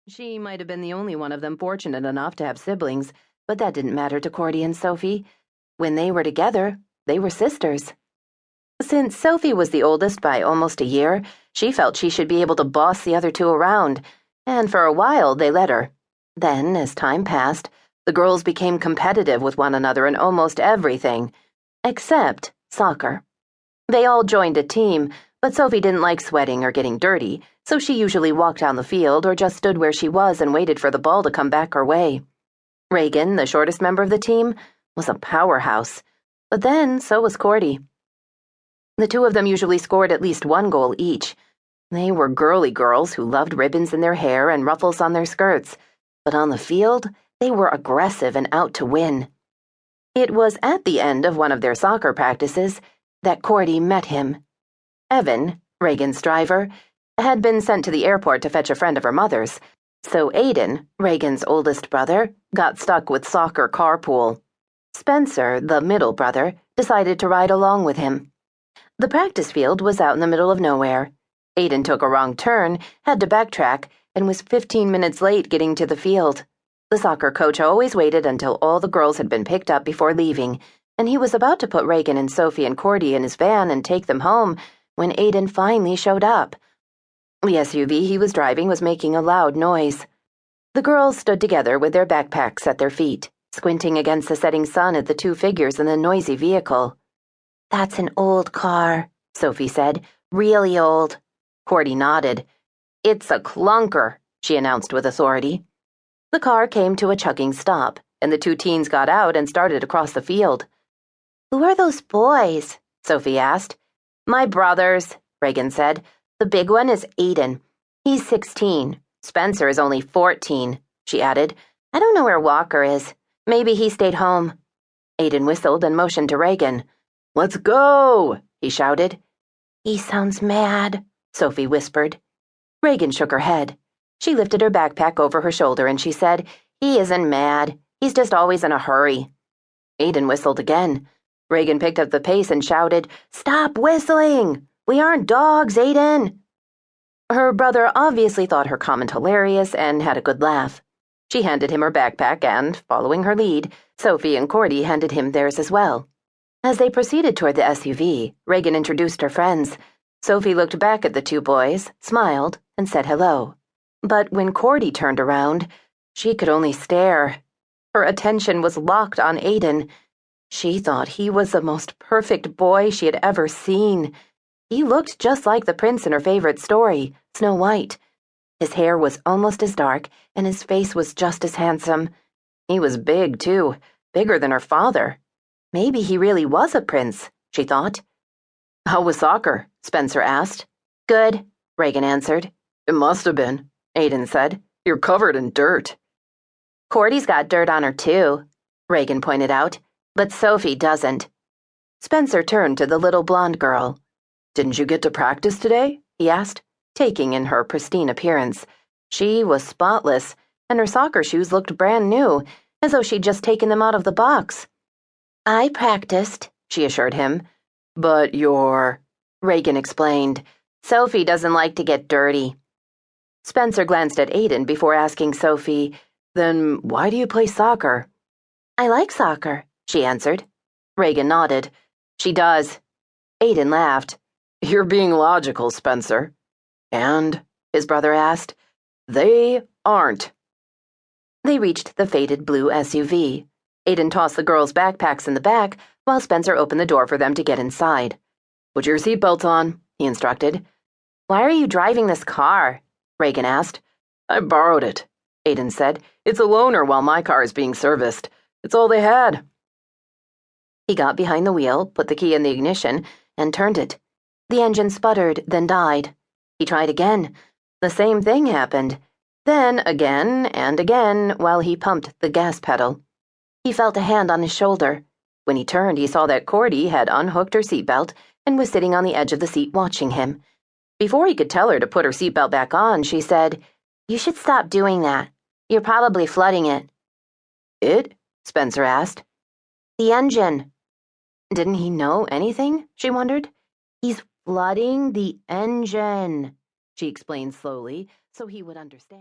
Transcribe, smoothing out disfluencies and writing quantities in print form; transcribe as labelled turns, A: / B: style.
A: She might have been the only one of them fortunate enough to have siblings, but that didn't matter to Cordy and Sophie. When they were together, they were sisters. Since Sophie was the oldest by almost a year, she felt she should be able to boss the other two around, and for a while they let her. Then, as time passed, the girls became competitive with one another in almost everything, except soccer. They all joined a team, but Sophie didn't like sweating or getting dirty, so she usually walked down the field or just stood where she was and waited for the ball to come back her way. Reagan, the shortest member of the team, was a powerhouse, but then so was Cordy. The two of them usually scored at least one goal each. They were girly girls who loved ribbons in their hair and ruffles on their skirts, but on the field, they were aggressive and out to win. It was at the end of one of their soccer practices that Cordy met him. Evan, Reagan's driver, had been sent to the airport to fetch a friend of her mother's, so Aiden, Reagan's oldest brother, got stuck with soccer carpool. Spencer, the middle brother, decided to ride along with him. The practice field was out in the middle of nowhere. Aiden took a wrong turn, had to backtrack, and was 15 minutes late getting to the field. The soccer coach always waited until all the girls had been picked up before leaving, and he was about to put Reagan and Sophie and Cordy in his van and take them home when Aiden finally showed up. The SUV he was driving was making a loud noise. The girls stood together with their backpacks at their feet, squinting against the setting sun at the two figures in the noisy vehicle. "That's an old car," Sophie said. "Really old." Cordy nodded. "It's a clunker," she announced with authority. The car came to a chugging stop, and the two teens got out and started across the field. "Who are those boys?" Sophie asked. "My brothers," Reagan said. "The big one is Aiden. He's 16. Spencer is only 14, she added. "I don't know where Walker is. Maybe he stayed home." Aiden whistled and motioned to Reagan. "Let's go!" he shouted. "He sounds mad," Sophie whispered. Reagan shook her head. She lifted her backpack over her shoulder and she said, "He isn't mad. He's just always in a hurry." Aiden whistled again. Reagan picked up the pace and shouted, "Stop whistling! We aren't dogs, Aiden!" Her brother obviously thought her comment hilarious and had a good laugh. She handed him her backpack and, following her lead, Sophie and Cordy handed him theirs as well. As they proceeded toward the SUV, Reagan introduced her friends. Sophie looked back at the two boys, smiled, and said hello. But when Cordy turned around, she could only stare. Her attention was locked on Aiden. She thought he was the most perfect boy she had ever seen. He looked just like the prince in her favorite story, Snow White. His hair was almost as dark, and his face was just as handsome. He was big, too, bigger than her father. Maybe he really was a prince, she thought. "How was soccer?" Spencer asked. "Good," Reagan answered. "It must have been," Aiden said. "You're covered in dirt." "Cordy's got dirt on her, too," Reagan pointed out, "but Sophie doesn't." Spencer turned to the little blonde girl. "Didn't you get to practice today?" he asked, taking in her pristine appearance. She was spotless, and her soccer shoes looked brand new, as though she'd just taken them out of the box. "I practiced," she assured him. "But you're—" Reagan explained. "Sophie doesn't like to get dirty." Spencer glanced at Aiden before asking Sophie, "Then why do you play soccer?" "I like soccer," she answered. Reagan nodded. "She does." Aiden laughed. "You're being logical, Spencer." "And?" his brother asked. "They aren't." They reached the faded blue SUV. Aiden tossed the girls' backpacks in the back, while Spencer opened the door for them to get inside. "Put your seatbelts on," he instructed. "Why are you driving this car?" Reagan asked. "I borrowed it," Aiden said. "It's a loaner while my car is being serviced. It's all they had." He got behind the wheel, put the key in the ignition, and turned it. The engine sputtered, then died. He tried again. The same thing happened. Then again and again while he pumped the gas pedal. He felt a hand on his shoulder. When he turned, he saw that Cordy had unhooked her seatbelt and was sitting on the edge of the seat watching him. Before he could tell her to put her seatbelt back on, she said, "You should stop doing that. You're probably flooding it." "It?" Spencer asked. "The engine." Didn't he know anything? She wondered. "He's flooding the engine," she explained slowly, so he would understand.